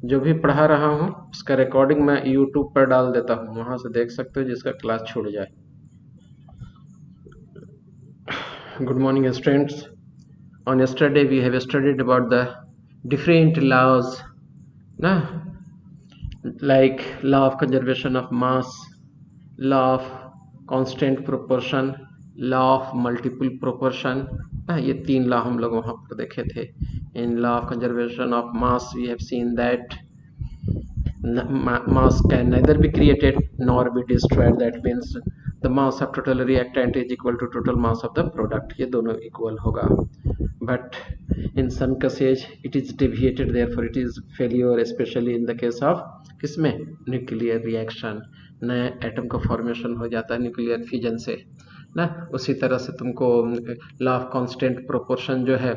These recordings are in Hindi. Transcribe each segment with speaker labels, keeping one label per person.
Speaker 1: जो भी पढ़ा रहा हूँ उसका रिकॉर्डिंग मैं यूट्यूब पर डाल देता हूँ, वहां से देख सकते हो जिसका क्लास छूट जाए। Good morning students. On yesterday we have studied about the different laws, na, like law of conservation of mass, law of constant proportion, law of multiple proportion, ना, ये तीन लॉ हम लोग वहां पर देखे थे। In law of conservation of mass we have seen that mass can neither be created nor be destroyed. That means the mass of total reactant is equal to total mass of the product, ये दोनों इक्वल होगा। but in some cases it is deviated, therefore it is failure, especially in the case of किसमें, न्यूक्लियर रिएक्शन, नया एटम का फॉर्मेशन हो जाता है न्यूक्लियर फिजन से ना। उसी तरह से तुमको लॉ ऑफ कांस्टेंट प्रोपोर्शन जो है,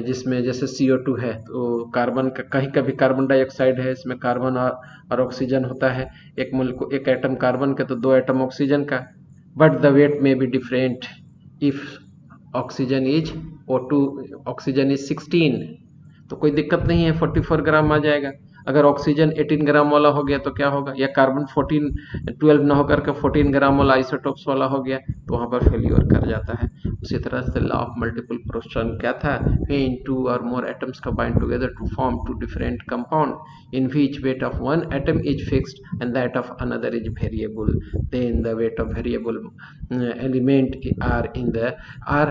Speaker 1: जिसमें जैसे CO2 है तो कार्बन का, कहीं कभी कार्बन डाइऑक्साइड है, इसमें कार्बन और ऑक्सीजन होता है। एक एटम कार्बन का तो दो एटम ऑक्सीजन का, बट द वेट में be different. If oxygen is O2, oxygen is 16 तो कोई दिक्कत नहीं है, 44 ग्राम आ जाएगा। अगर ऑक्सीजन 18 ग्राम वाला हो गया तो क्या होगा, या कार्बन 12 ना होकर के 14 ग्राम वाला आइसोटोप्स वाला हो गया तो वहां पर फेल्यूर कर जाता है। उसी तरह से लॉ ऑफ मल्टीपल प्रोपोर्शन क्या था, when two or more atoms combine together to form two different compound in which weight of one atom is fixed and that of another is variable, then the weight of variable element are in the are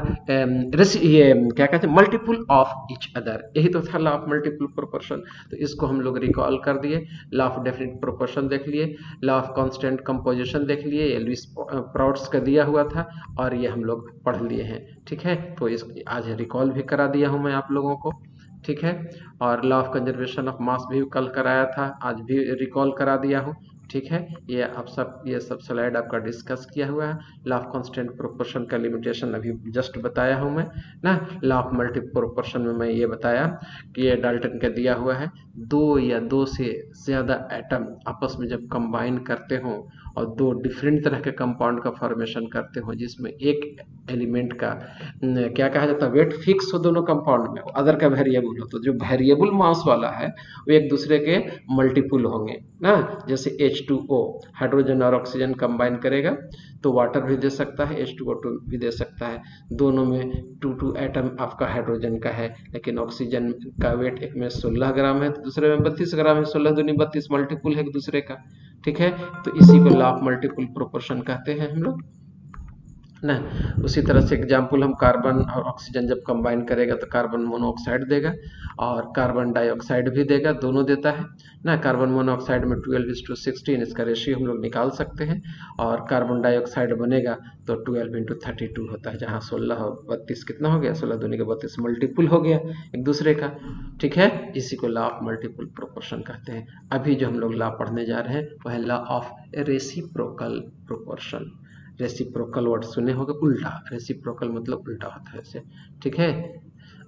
Speaker 1: ये क्या कहते हैं, मल्टीपल ऑफ इच अदर। यही तो था लॉ ऑफ मल्टीपल प्रोपोर्शन। तो इसको हम लोग रिकॉल कर दिए। लॉ ऑफ डेफिनेट प्रोपोर्शन देख लिए, लॉ ऑफ कांस्टेंट कंपोजिशन देख लिए, ये लुईस प्राउट्स का दिया हुआ था और ये हम लोग पढ़ लिए हैं। ठीक है, तो इस आज रिकॉल भी करा दिया हूं मैं आप लोगों को। ठीक है, और लॉ ऑफ कंजर्वेशन ऑफ मास भी कल कराया था, आज भी रिकॉल करा दिया हूं। ठीक है, ये सब स्लाइड आपका डिस्कस किया हुआ है। लॉ ऑफ कांस्टेंट प्रोपोर्शन का लिमिटेशन अभी जस्ट बताया हूं मैं ना। लॉ ऑफ मल्टीपल प्रोपोर्शन में मैं ये बताया कि ये डाल्टन का दिया हुआ है, दो या दो से ज्यादा एटम आपस में जब कंबाइन करते हो और दो डिफरेंट तरह के कंपाउंड का फॉर्मेशन करते हो जिसमें एक एलिमेंट का क्या कहा जाता है, वेट फिक्स हो दोनों कंपाउंड में, अदर का वेरिएबल हो, तो जो वेरिएबल मास वाला है वो एक दूसरे के मल्टीपल होंगे ना। जैसे H2O हाइड्रोजन और ऑक्सीजन कंबाइन करेगा तो वाटर भी दे सकता है, H2O2 भी दे सकता है। दोनों में 2 एटम आपका हाइड्रोजन का है, लेकिन ऑक्सीजन का वेट एक में 16 ग्राम है तो दूसरे में 32 ग्राम है, 16 दूनी 32 मल्टीपल है एक दूसरे का। ठीक है, तो इसी को लॉ ऑफ मल्टीपल प्रोपोर्शन कहते हैं हम लोग ना। उसी तरह से एग्जाम्पल, हम कार्बन और ऑक्सीजन जब कंबाइन करेगा तो कार्बन मोनोऑक्साइड देगा और कार्बन डाइऑक्साइड भी देगा, दोनों देता है ना। कार्बन मोनोऑक्साइड में 12:16 इसका रेशियो हम लोग निकाल सकते हैं, और कार्बन डाइऑक्साइड बनेगा तो 12 × 32 होता है, जहाँ 16 और 32 कितना हो गया, 16 दूनी का 32 मल्टीपल हो गया एक दूसरे का। ठीक है, इसी को लॉ ऑफ मल्टीपल प्रोपोर्शन कहते हैं। अभी जो हम लोग लॉ पढ़ने जा रहे हैं वह है law of reciprocal proportion. Reciprocal word सुने होंगे, उल्टा, रेसिप्रोकल मतलब उल्टा होता है ऐसे। ठीक है,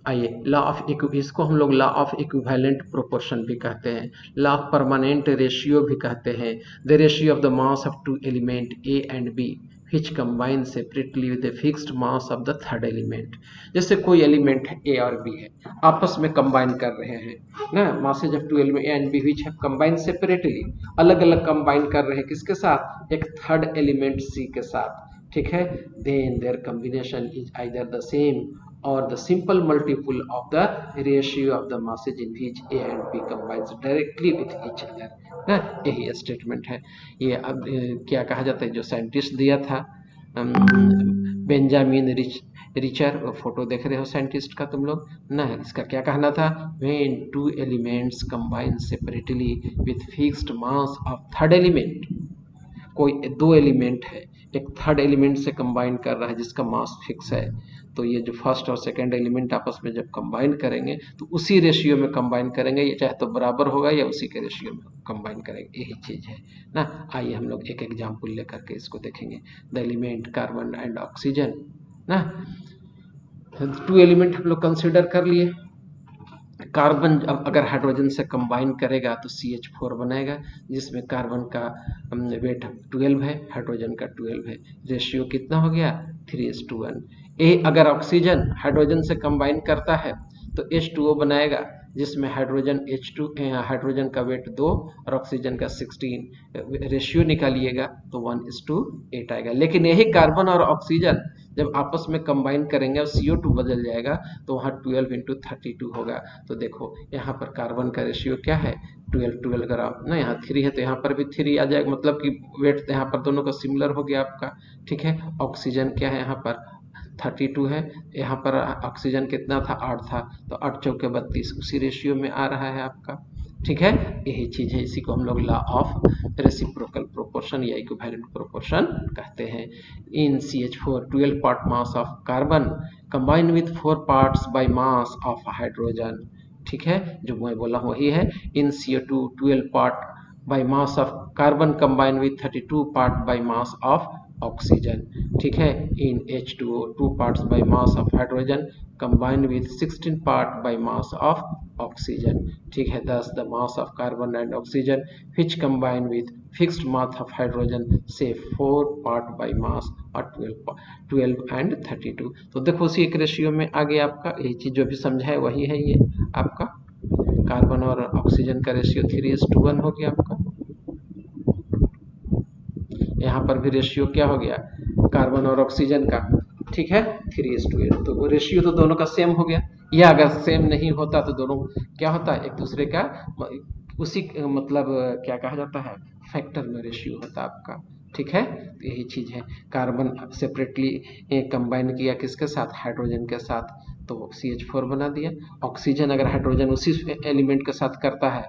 Speaker 1: आइए लॉ ऑफ इसको हम लोग लॉ ऑफ इक्विवेलेंट प्रोपोर्शन भी कहते हैं, लॉ ऑफ परमानेंट रेशियो भी कहते हैं। The ratio of the mass of two element a and b which combine separately with the fixed mass of the third element। जैसे कोई एलिमेंट है ए और बी है, आपस में कंबाइन कर रहे हैं ना, masses of two element A and B which have combined separately, अलग अलग कंबाइन कर रहे हैं किसके साथ, एक थर्ड एलिमेंट सी के साथ। ठीक है, then their combination is either the same or the simple multiple of the ratio of the masses in which A and B combines directly with each other ना। यही स्टेटमेंट है। ये अब क्या कहा जाता है, जो साइंटिस्ट दिया था बेंजामिन रिचर, फोटो देख रहे हो साइंटिस्ट का तुम लोग ना, इसका क्या कहना था, when two elements combine separately with fixed mass of third element। कोई दो एलिमेंट है, एक थर्ड एलिमेंट से कंबाइन कर रहा है जिसका मास फिक्स है, तो ये जो फर्स्ट और सेकंड एलिमेंट आपस में जब कंबाइन करेंगे तो उसी रेशियो में कंबाइन करेंगे, ये चाहे तो बराबर होगा या उसी के रेशियो में कंबाइन करेंगे, यही चीज है ना। आइए हम लोग एक एग्जांपल लेकर के इसको देखेंगे। The element carbon and oxygen ना, टू एलिमेंट हम लोग कंसिडर कर लिए। कार्बन अब अगर हाइड्रोजन से कंबाइन करेगा तो CH4 बनाएगा, जिसमें कार्बन का वेट 12 है, हाइड्रोजन का 12 है, रेशियो कितना हो गया 3:1। अगर ऑक्सीजन हाइड्रोजन से कंबाइन करता है तो H2O बनाएगा, जिसमें हाइड्रोजन H2 हाइड्रोजन का वेट 2 और ऑक्सीजन का 16, रेशियो निकालिएगा तो 1:8 आएगा। लेकिन यही कार्बन और ऑक्सीजन जब आपस में कंबाइन करेंगे और CO2 बदल जाएगा तो वहाँ 12 × 32 होगा। तो देखो यहाँ पर कार्बन का रेशियो क्या है, 12 ग्राम ना, यहाँ 3 है तो यहाँ पर भी 3 आ जाएगा, मतलब कि वेट यहाँ पर दोनों का सिमिलर हो गया आपका। ठीक है, ऑक्सीजन क्या है यहाँ पर 32 है, यहाँ पर ऑक्सीजन कितना था 8 था, तो 8 चौके 32 उसी रेशियो में आ रहा है आपका। ठीक है, यही चीज है, इसी को हम लोग लॉ ऑफ रेसिप्रोकल प्रोपोर्शन या इक्विवेलेंट प्रोपोर्शन कहते हैं। इन CH4 12 part mass of carbon combine with 4 parts by mass of hydrogen. ठीक है, जो मैं बोला वही है। इन CO2 12 part by mass of carbon combine with 32 part by mass of oxygen. ठीक है, इन H2O 2 parts by mass of hydrogen combined with 16 part by mass of oxygen. ठीक है, thus the mass of carbon and oxygen which combine with fixed mass of hydrogen say 4 part by mass और 12 and 32। तो देखो उसी एक रेशियो में आगे आपका यही चीज जो भी समझा है वही है, ये आपका कार्बन और ऑक्सीजन का रेशियो 3:1 हो गया आपका। यहाँ पर भी रेशियो क्या हो गया कार्बन और ऑक्सीजन का, ठीक है 3:8। तो वो रेशियो तो दोनों का सेम हो गया, या अगर सेम नहीं होता तो दोनों क्या होता है एक दूसरे का उसी मतलब क्या कहा जाता है फैक्टर में रेशियो होता आपका। ठीक है, तो यही चीज है। कार्बन सेपरेटली कंबाइन किया किसके साथ, हाइड्रोजन के साथ, तो CH4 बना दिया। ऑक्सीजन अगर हाइड्रोजन उसी एलिमेंट के साथ करता है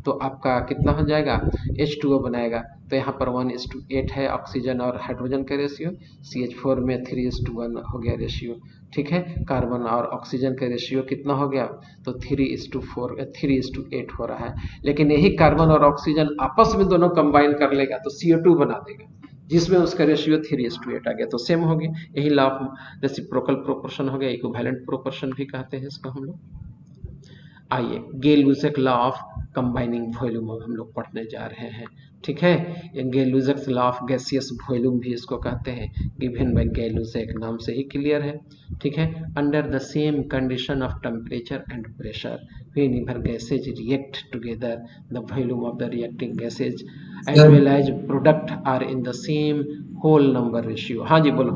Speaker 1: तो आपका कितना हो जाएगा, H2O बनाएगा। तो यहाँ पर 1:8 है ऑक्सीजन और हाइड्रोजन का रेशियो, CH4 में 3:1 हो गया रेशियो। ठीक है, कार्बन और ऑक्सीजन का रेशियो कितना हो गया, तो 3:8 हो रहा है। लेकिन यही कार्बन और ऑक्सीजन आपस में दोनों कंबाइन कर लेगा तो CO2 बना देगा, जिसमें उसका रेशियो 3:8 आ गया, तो सेम हो गया। यही लॉ ऑफ रेसिप्रोकल प्रोपोर्शन हो गया, इक्विवेलेंट प्रोपोर्शन भी कहते हैं इसको हम लोग। आइए गेल-लुजैक लॉ ऑफ कंबाइनिंग वॉल्यूम हम लोग पढ़ने जा रहे हैं। ठीक है, गेल-लुजैक लॉ ऑफ गैसियस वॉल्यूम भी इसको कहते हैं, गिवन बाय गेल-लुजैक, नाम से ही क्लियर है। ठीक है, under the same condition of temperature and pressure whenever gases react together the volume of the reacting gases as well as product are in the same whole number ratio। हाँ जी बोलो।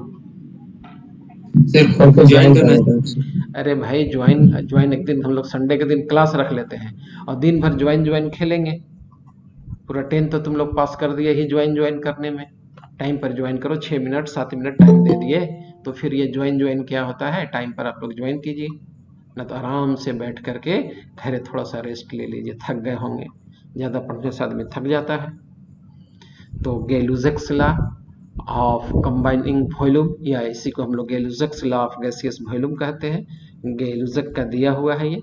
Speaker 1: अरे भाई ज्वाइन एक दिन हम लोग संडे के दिन क्लास रख लेते हैं और दिन भर ज्वाइन खेलेंगे। पूरा 10 तो तुम लोग पास कर दिए ही ज्वाइन करने में। टाइम पर ज्वाइन करो, 6 मिनट 7 मिनट टाइम दे दिए तो फिर ये ज्वाइन क्या होता है, टाइम पर आप लोग ज्वाइन कीजिए, ना तो आराम से बैठ करके घरे थोड़ा सा रेस्ट ले लीजिए, थक गए होंगे, ज्यादा पढ़ने से आदमी थक जाता है। तो गेल-लुजैक्स लॉ ऑफ कंबाइनिंग वॉल्यूम, या इसी को हम लोग गेल-लुजैक्स लॉ ऑफ गैसियस वॉल्यूम कहते हैं। गेल-लुजैक का दिया हुआ है ये।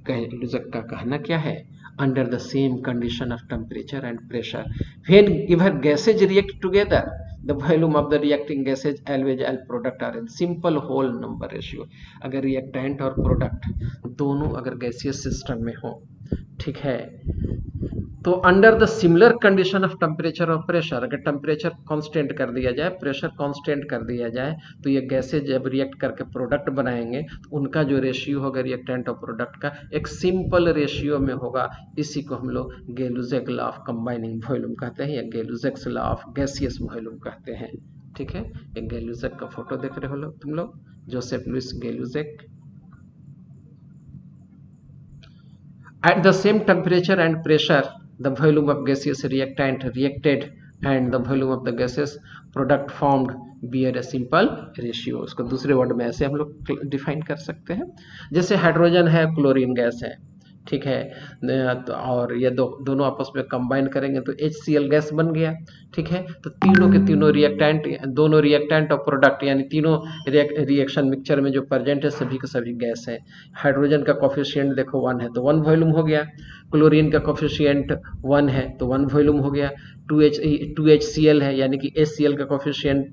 Speaker 1: गेल-लुजैक का कहना क्या है, under the same condition of temperature and pressure whenever gases react together the volume of the reacting gases always as product are in simple whole number ratio। अगर रिएक्टेंट और प्रोडक्ट दोनों अगर गैसियस सिस्टम में हो, ठीक है, तो under the similar condition of temperature और प्रेशर, अगर टेम्परेचर कांस्टेंट कर दिया जाए, प्रेशर कांस्टेंट कर दिया जाए, तो ये गैसेज जब रिएक्ट करके प्रोडक्ट बनाएंगे तो उनका जो रेशियो होगा रिएक्टेंट और प्रोडक्ट का एक सिंपल रेशियो में होगा। इसी को हम लोग गेल-लुजैक लॉ ऑफ कंबाइनिंग वॉल्यूम कहते हैं या गेल-लुजैक लॉ ऑफ गैसियस वॉल्यूम कहते हैं। ठीक है, एक गेल-लुजैक का फोटो देख रहे हो तुम लोग, Joseph Louis Gay Lussac. At the same temperature and pressure, the volume of gaseous reactant reacted and the volume of the gaseous product formed bear a simple ratio। उसको दूसरे वर्ड में ऐसे हम लोग डिफाइन कर सकते हैं, जैसे हाइड्रोजन है, क्लोरीन गैस है, ठीक है, और ये दोनों आपस में कंबाइन करेंगे तो HCl गैस बन गया। ठीक है, तो तीनों के तीनों रिएक्टेंट, दोनों रिएक्टेंट और प्रोडक्ट यानी तीनों रिएक्शन मिक्सचर में जो प्रेजेंट है सभी के सभी गैस है। हाइड्रोजन का कोफिशिएंट देखो 1 है तो 1 वॉल्यूम हो गया, क्लोरीन का कोफिशिएंट 1 है तो 1 वॉल्यूम हो गया, 2HCl है यानी कि HCl का कोफिशिएंट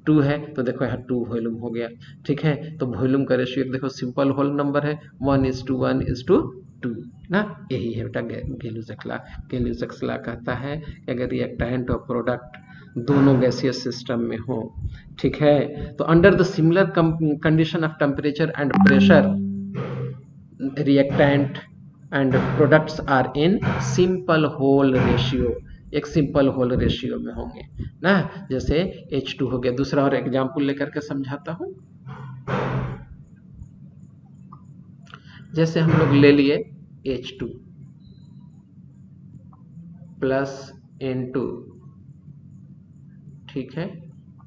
Speaker 1: 2 है तो देखो यहाँ 2 वॉल्यूम हो गया। ठीक है, तो वॉल्यूम का रेशियो देखो सिंपल होल नंबर है 1:1:2 ना, यही है बेटा गेल-लुजैक लॉ। गेल-लुजैक लॉ कहता है कि अगर रिएक्टेंट और प्रोडक्ट दोनों गैसियस सिस्टम में हो, ठीक है, तो under the similar condition of temperature and pressure reactant and products are in simple whole ratio, एक सिंपल होल रेशियो में होंगे ना। जैसे H2 हो गया। दूसरा और एग्जांपल लेकर के समझाता हूं। जैसे हम लोग ले लिए H2 प्लस N2, ठीक है,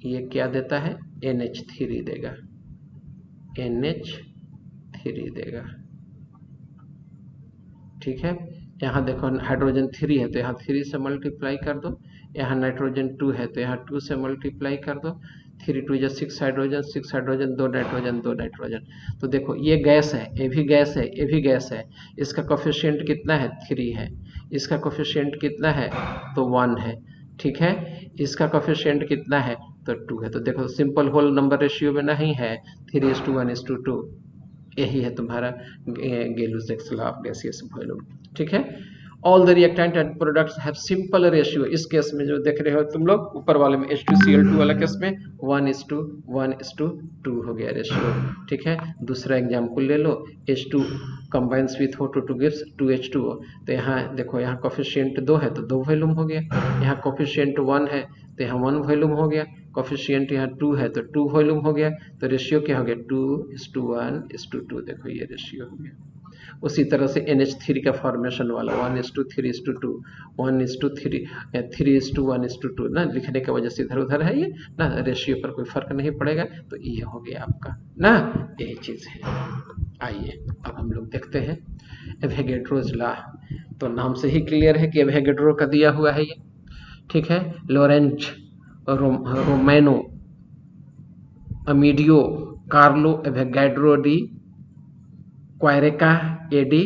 Speaker 1: ये क्या देता है, NH3 देगा, NH3 देगा, ठीक है। यहाँ देखो हाइड्रोजन 3 है तो यहाँ 3 से मल्टीप्लाई कर दो, यहाँ नाइट्रोजन 2 है तो यहाँ 2 से मल्टीप्लाई कर दो, 3 2 जा 6 हाइड्रोजन, 6 हाइड्रोजन 2 नाइट्रोजन 2 नाइट्रोजन। तो देखो ये गैस है, ये भी गैस है, ये भी गैस है, इसका कोफिशिएंट कितना है, 3 है, इसका कोफिशिएंट कितना है, तो 1 है, ठीक है। इसका कोफिशिएंट कितना है, तो 2 है। तो देखो सिंपल होल नंबर रेशियो में नहीं है, 3:1:2, यही है तुम्हारा गेलुस लॉ ऑफ गैसियस वॉल्यूम, ठीक है। All the reactant and products have simple ratio. इस केस में जो देख रहे हो तुम लोग ऊपर वाले में H2Cl2 वाला केस में 1:1:2 हो गया रेशियो, ठीक है। दूसरा एग्जांपल ले लो, H2 combines with O2 two gives 2H2O। तो यहाँ देखो, यहाँ कोफिशिएंट 2 है तो 2 वॉल्यूम हो गया, यहाँ कोफिशिएंट 1 है तो यहाँ 1 वॉल्यूम हो गया, कोफिशिएंट यहाँ 2 है तो 2 वॉल्यूम हो गया। तो रेशियो क्या हो गया, 2:1:2। देखो ये रेशियो हो गया। उसी तरह से NH3 का फॉर्मेशन वाला 1:3:2, 1:3, 3:1:2 ना, लिखने की वजह से इधर उधर है ये ना, रेशियो पर कोई फर्क नहीं पड़ेगा। तो ये हो गया आपका ना, यही चीज है। आइए अब हम लोग देखते हैं एवोगैड्रोस लॉ। तो नाम से ही क्लियर है कि एवोगैड्रो का दिया हुआ है ये, ठीक है। Lorenzo Romano Amedeo Carlo Avogadro di Quaregna e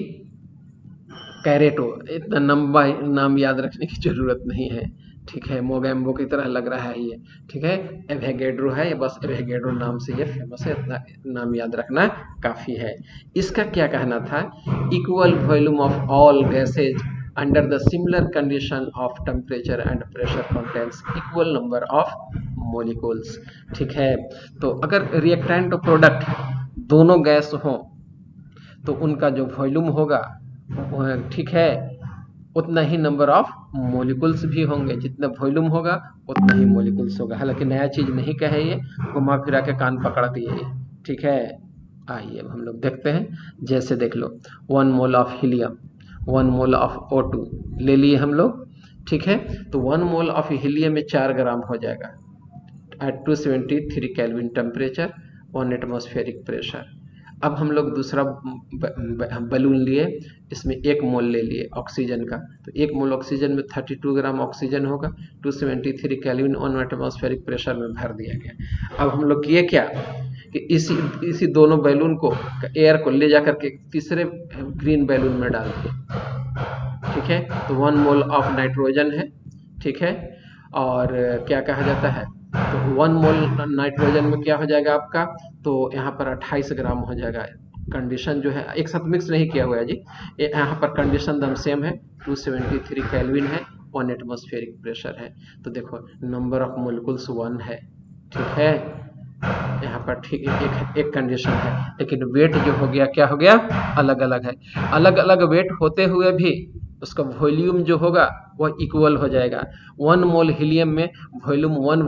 Speaker 1: Cerreto. इतना लंबा नाम याद रखने की जरूरत नहीं है, ठीक है। मोगैम्बो की तरह लग रहा है ये, ठीक है। एवोगैड्रो है ये, बस एवोगैड्रो नाम से ये फेमस है, इतना नाम याद रखना काफी है। इसका क्या कहना था, equal volume of all gases under the similar condition of temperature and pressure contains equal number of molecules, ठीक है। तो अगर रिएक्टेंट और प्रोडक्ट दोनों गैस हो तो उनका जो वॉल्यूम होगा, ठीक है, उतना ही नंबर ऑफ मॉलिक्यूल्स भी होंगे, जितना वॉल्यूम होगा उतना ही मॉलिक्यूल्स होगा। हालांकि नया चीज नहीं कहे ये, घुमा फिरा के कान पकड़ दिए, ठीक है। आइए अब हम लोग देखते हैं। जैसे देख लो 1 mole of helium, 1 mole of O2 ले लिए हम लोग, ठीक है। तो 1 मोल ऑफ हीलियम में 4 ग्राम हो जाएगा at 273 kelvin temperature, 1 atmospheric pressure. अब हम लोग दूसरा बलून लिए, इसमें 1 मोल ले लिए ऑक्सीजन का, तो 1 मोल ऑक्सीजन में 32 ग्राम ऑक्सीजन होगा, 273 केल्विन 1 एटमॉस्फेरिक प्रेशर में भर दिया गया। अब हम लोग किए क्या कि इसी दोनों बैलून को, एयर को ले जाकर के तीसरे ग्रीन बैलून में डाल दिए, ठीक है। तो 1 मोल ऑफ नाइट्रोजन है, ठीक है। और क्या कहा जाता है, तो 1 मोल नाइट्रोजन में क्या हो जाएगा आपका, तो यहाँ पर 28 ग्राम हो जाएगा। कंडीशन जो है एक साथ मिक्स नहीं किया हुआ है जी, यहाँ पर कंडीशन दम सेम है, 273 केल्विन है, 1 एटमॉस्फेरिक प्रेशर है। तो देखो नंबर ऑफ मोलिकुल्स 1 है, ठीक है। यहाँ पर ठीक एक कंडीशन है, लेकिन वेट जो हो गया क्या हो गया, अलग अलग है। अलग अलग वेट होते हुए भी उसका वॉल्यूम जो होगा वह इक्वल हो जाएगा। 1 मोल हीलियम में वॉल्यूम 1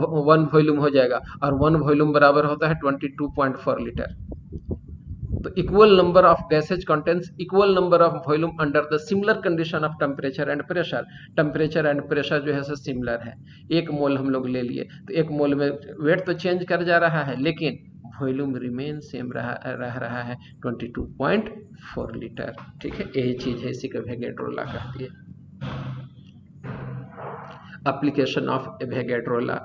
Speaker 1: वॉल्यूम हो जाएगा, और 1 वॉल्यूम बराबर होता है 22.4 लीटर। तो equal number of gases contains equal number of volume under the similar condition of temperature and pressure. Temperature and pressure जो है सिमिलर है। 1 मोल हम लोग ले लिए, तो 1 मोल में वेट तो चेंज कर जा रहा है, लेकिन वॉल्यूम रिमेन सेम रह रहा है 22.4 लीटर, ठीक है। यही चीज है, इसी को एवोगैड्रो लॉ कहती है। Application of Avogadro law,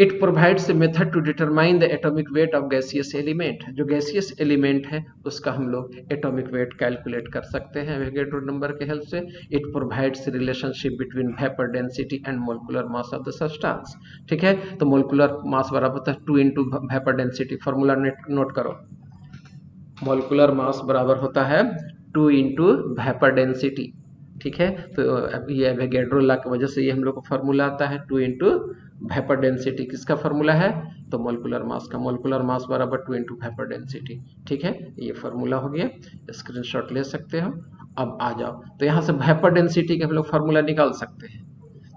Speaker 1: it provides a method to determine the atomic weight of gaseous element. जो गैसियस एलिमेंट है उसका हम लोग एटॉमिक वेट कैलकुलेट कर सकते हैं एवोगैड्रो नंबर के हेल्प से। It provides relationship between vapour density and molecular mass of the substance, ठीक है। तो मोलिकुलर मास बराबर होता है 2 into vapour density. Formula note करो, मोलिकुलर मास बराबर होता है 2 इंटू वेपर डेंसिटी, ठीक है, तो अब ये एवोगैड्रो लॉ की वजह से ये हम लोग को फार्मूला आता है 2 इंटू वेपर डेंसिटी। किसका फार्मूला है? तो मोलिकुलर मास का। मोलिकुलर मास बराबर 2 इंटू वेपर डेंसिटी। ठीक है, ये फार्मूला हो गया, स्क्रीनशॉट ले सकते हो। अब आ जाओ, तो यहाँ से वेपर डेंसिटी के हम लोग फार्मूला निकाल सकते हैं।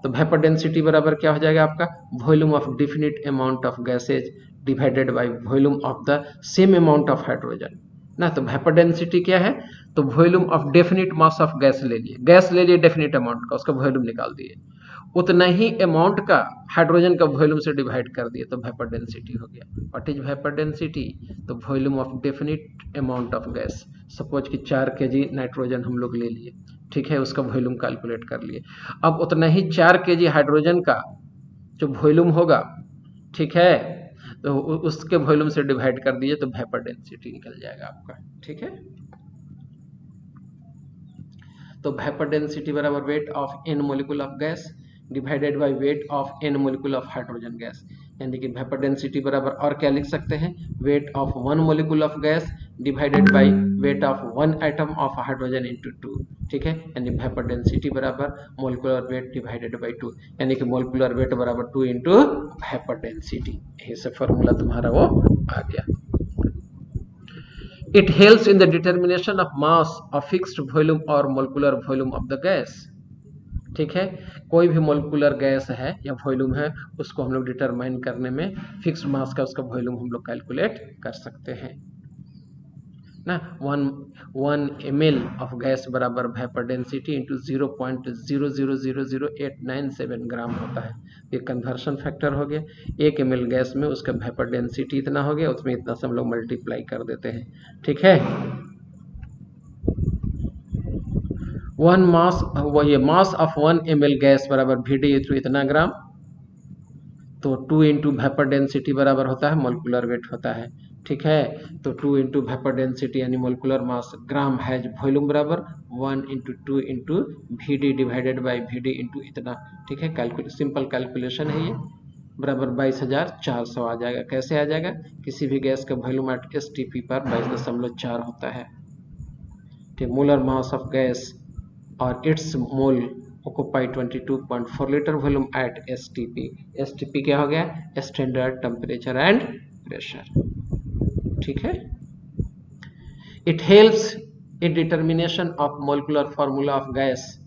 Speaker 1: तो वेपर डेंसिटी बराबर क्या हो जाएगा आपका? Volume of definite amount of gases divided by volume of the same amount of hydrogen ना। तो वेपर डेंसिटी क्या है? तो volume of definite mass of gas ले लिए, गैस ले लिए डेफिनिट अमाउंट का, उसका वॉल्यूम निकाल दिए, उतना ही अमाउंट का हाइड्रोजन का वॉल्यूम से डिवाइड कर दिए, तो वेपर डेंसिटी हो गया। What is vapour density? तो volume of definite amount of gas. Suppose कि 4 केजी नाइट्रोजन हम लोग ले लिए, ठीक है, उसका वॉल्यूम कैलकुलेट कर लिए। अब उतना ही 4 केजी हाइड्रोजन का जो वॉल्यूम होगा, ठीक है, तो उसके वॉल्यूम से डिवाइड कर दिए, तो वेपर डेंसिटी निकल जाएगा आपका। ठीक है, तो वेपर डेंसिटी बराबर weight of n molecule of gas divided by weight of n molecule of hydrogen gas. यानी कि वेपर डेंसिटी बराबर और क्या लिख सकते हैं? Weight of 1 molecule of gas divided by weight of 1 atom of hydrogen into 2। ठीक है, यानी वेपर डेंसिटी बराबर मोलिकुलर वेट डिवाइडेड बाय 2, यानी कि मोलिकुलर वेट बराबर 2 इंटू वेपर डेंसिटी। यही से फॉर्मूला तुम्हारा वो आ गया। It helps in the determination of mass of fixed volume or molecular volume of the gas। ठीक है, कोई भी मोलिकुलर गैस है या वॉल्यूम है, उसको हम लोग डिटरमाइन करने में फिक्स्ड मास का उसका वॉल्यूम हम लोग कैलकुलेट कर सकते हैं ना। 1 ml ऑफ गैस बराबर वेपर डेंसिटी इंटू 0.0000897 ग्राम होता है। ये कन्वर्शन फैक्टर हो गया। 1 ml गैस में उसका वेपर डेंसिटी इतना हो गया, उसमें इतना से हम लोग मल्टीप्लाई कर देते हैं। ठीक है, वन मास, वो ये मास ऑफ 1 ml गैस बराबर VD थ्रू इतना ग्राम, तो 2 इंटू वेपर डेंसिटी बराबर होता है मोलिकुलर वेट होता है। ठीक है, तो 2 इंटू वेपर डेंसिटी यानी मोलिकुलर मास ग्राम है, वॉल्यूम बराबर 1 into 2 into VD divided by VD into इतना। ठीक है, सिंपल कैलकुलेशन है ये, बराबर 22,400 आ जाएगा। कैसे आ जाएगा? किसी भी गैस का वॉल्यूम एट STP पर 22.4 होता है। ठीक, मोलर मास ऑफ गैस और it's mole occupy 22.4 liter volume at STP। STP क्या हो गया? Standard temperature and pressure. ठीक है, it helps in determination of molecular formula of gas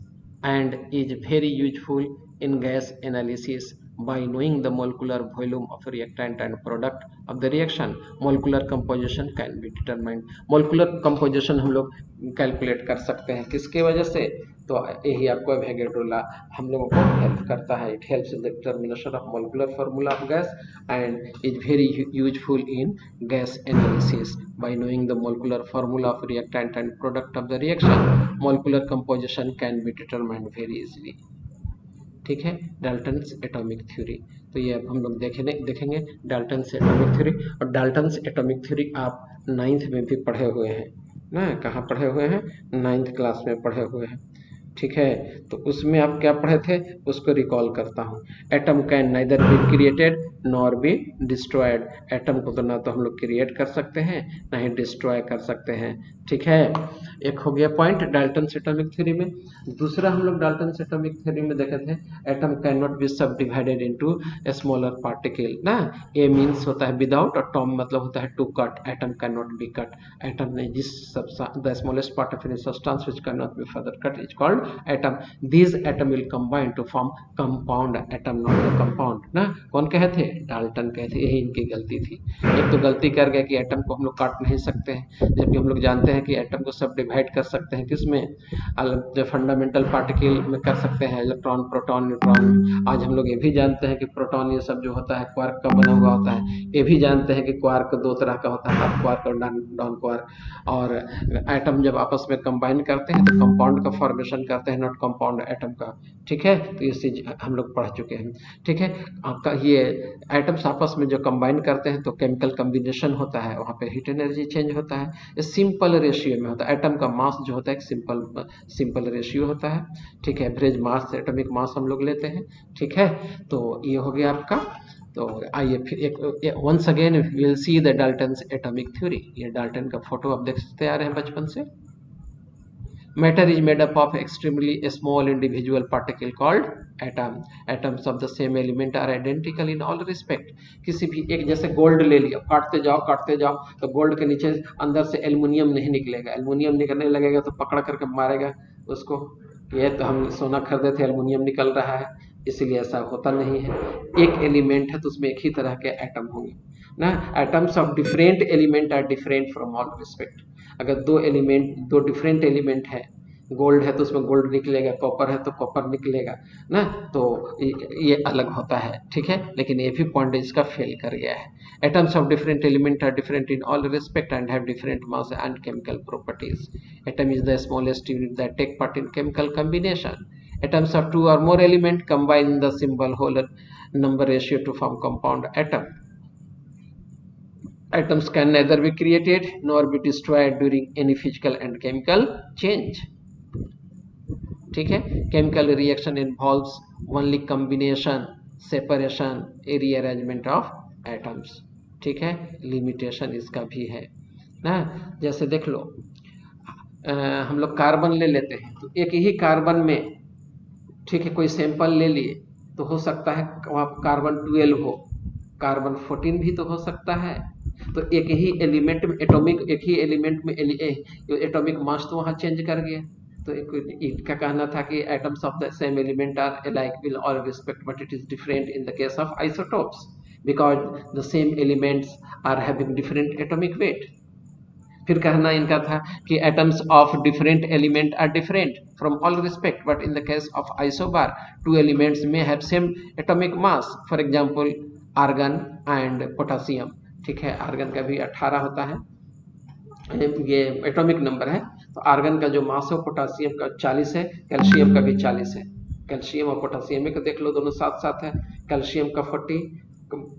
Speaker 1: and is very useful in gas analysis by knowing the molecular volume of reactant and product of the reaction molecular composition can be determined। molecular composition हम लोग कैलकुलेट कर सकते हैं किसके वजह से? तो यही आपको एवोगैड्रो लॉ हम लोगों को हेल्प करता है। It helps in the determination of molecular formula of gas and is very useful in gas analysis by knowing the molecular formula of reactant and product of the reaction molecular composition can be determined very easily। ठीक है, डाल्टन्स एटॉमिक थ्योरी, तो ये अब हम लोग देखेंगे डाल्टन्स एटॉमिक थ्योरी। और डाल्टन्स एटॉमिक थ्योरी आप 9th में भी पढ़े हुए हैं ना। कहाँ पढ़े हुए हैं? 9th क्लास में पढ़े हुए हैं। ठीक है, तो उसमें आप क्या पढ़े थे उसको रिकॉल करता हूँ। Atom can neither be created nor be destroyed. Atom को तो ना तो हम लोग क्रिएट कर सकते हैं ना ही डिस्ट्रॉय कर सकते हैं। ठीक है, एक हो गया पॉइंट डाल्टन्स एटॉमिक थ्योरी में। दूसरा हम लोग डाल्टन्स एटॉमिक थ्योरी में देखे थे atom can not be sub divided into smaller particle ना। ए मींस होता है विदाउट और टॉम मतलब होता है to cut. Atom can not be cut. Atom ने जिस the smallest part of any substance which can not be further cut is called atom। these atom will combine to form compound atom not a compound ना। कौन कहे थे? डाल्टन कहे थे। यही इनकी गलती थी। एक तो गलती कर गए कि एटम को हम लोग काट नहीं सकते हैं, जबकि हम लोग जानते हैं कि एटम को सब डिवाइड कर सकते हैं किसमें? जो फंडामेंटल पार्टिकल में कर सकते हैं, इलेक्ट्रॉन प्रोटॉन न्यूट्रॉन। आज हम लोग ये भी जानते हैं कि प्रोटॉन ये सब जो होता है क्वार्क का बना हुआ होता है। ये भी जानते हैं कि क्वार्क 2 तरह का होता है, अप क्वार्क और डाउन क्वार्क। और एटम जब आपस में कंबाइन करते हैं तो कंपाउंड का फॉर्मेशन करते हैं, नॉट कंपाउंड एटम का। ठीक है, तो ये चीज हम लोग पढ़ चुके हैं। ठीक है, आपका ये एटम्स आपस में जो कंबाइन करते हैं तो केमिकल कॉम्बिनेशन होता है, वहाँ पे हीट एनर्जी चेंज होता है। ये सिंपल रेशियो में होता है। एटम का मास जो होता है एक सिंपल रेशियो होता है। ठीक है, एवरेज मास एटॉमिक मास हम लोग लेते हैं। ठीक है, तो ये हो गया आपका। तो आइए फिर एक once again will see the Dalton's atomic theory. ये डाल्टन का फोटो आप देख सकते आ रहे हैं बचपन से। Matter is made up of extremely small individual particle called atom. Atoms of the same element are identical in all respect. किसी भी एक, जैसे गोल्ड ले लिया, काटते जाओ तो गोल्ड के नीचे अंदर से एल्युमिनियम नहीं निकलेगा, एल्युमिनियम निकलने लगेगा तो पकड़ करके मारेगा उसको, ये तो हम सोना खरीदे थे एल्युमिनियम निकल रहा है, इसीलिए ऐसा होता नहीं है। एक एलिमेंट है तो उसमें एक ही तरह के एटम होंगे ना। Atoms of different element are different from all respect. अगर दो डिफरेंट एलिमेंट है, गोल्ड है तो उसमें गोल्ड निकलेगा, कॉपर है तो कॉपर निकलेगा ना, तो ये अलग होता है, ठीक है। लेकिन ये भी पॉइंट इसका फेल कर गया है। Atoms of different element are different in all respect and have different mass and chemical properties. Atom is the smallest unit that take part in chemical combination. Atoms of two or more elements combine the symbol whole number ratio to form compound atom. Atoms can neither be created nor be destroyed during any physical and chemical change. ठीक है। Chemical reaction involves only combination, separation, rearrangement of atoms. ठीक है। Limitation इसका भी है ना। जैसे देख लो, हम लोग कार्बन ले लेते हैं तो एक ही कार्बन में, ठीक है, कोई सैंपल ले लिए तो हो सकता है वहाँ कार्बन 12 हो, कार्बन 14 भी तो हो सकता है। तो एक ही एलिमेंट में एक ही एलिमेंट में एटॉमिक मास तो वहाँ चेंज कर गया। तो इनका कहना था कि atoms of the same element are alike in all respect but it is different in the case of isotopes because the same elements are having different atomic weight. फिर कहना इनका था कि atoms of different element are different from all respect, but in the case of isobar, two elements may have same atomic mass. For example, argon and potassium. ठीक है, आर्गन का भी 18 होता है, ये एटॉमिक नंबर है। तो आर्गन का जो मास है पोटासियम का 40 है, कैल्शियम का भी 40 है। कैल्शियम और पोटासियम का देख लो, दोनों साथ साथ है। कैल्शियम का 40,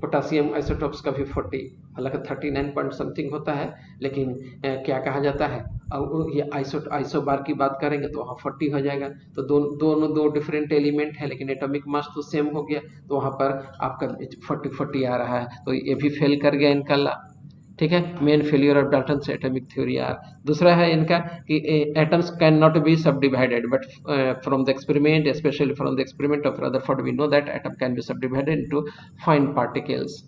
Speaker 1: पोटासियम आइसोटोप्स का भी 40, हालांकि 39 पॉइंट समथिंग होता है, लेकिन क्या कहा जाता है, और ये आइसोबार की बात करेंगे तो वहाँ 40 हो जाएगा। तो दोनों दो डिफरेंट एलिमेंट है लेकिन एटॉमिक मास तो सेम हो गया, तो वहाँ पर आपका 40 आ रहा है, तो ये भी फेल कर गया इनका ला। ठीक है, main failure of Dalton's atomic theory are. दूसरा है इनका कि atoms can not be sub divided but from the experiment, specially from the experiment of Rutherford, we know that atom can be sub divided into fine particles.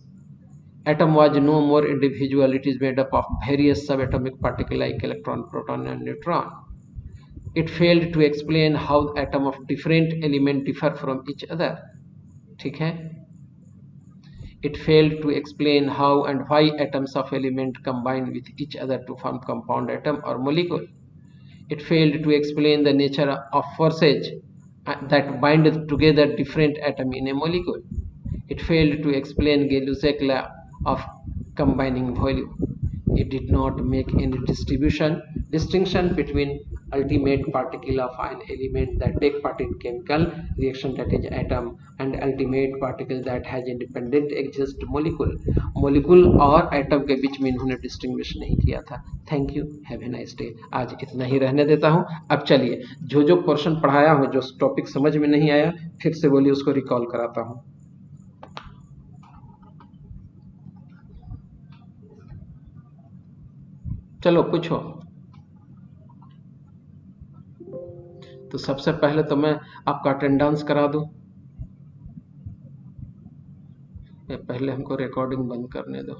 Speaker 1: Atom was no more individual, it is made up of various subatomic particles like electron, proton and neutron. It failed to explain how atoms of different elements differ from each other. ठीक है, it failed to explain how and why atoms of element combine with each other to form compound atom or molecule. It failed to explain the nature of forces that bind together different atoms in a molecule. It failed to explain Gay-Lussac law of combining volume. It did not make any distinction between ultimate particle of an element that take part in chemical reaction, that is atom, and ultimate particle that has independent exist molecule. Molecule और एटम के बीच में इन्होंने डिस्टिंग्विश नहीं किया था। Thank you, have a nice day. आज इतना ही रहने देता हूँ। अब चलिए जो पोर्शन पढ़ाया हूँ, जो टॉपिक समझ में नहीं आया, फिर से बोलिए, उसको रिकॉल कराता हूँ। चलो पूछो। तो सबसे पहले तो मैं आपका अटेंडेंस करा दूं। पहले हमको रिकॉर्डिंग बंद करने दो।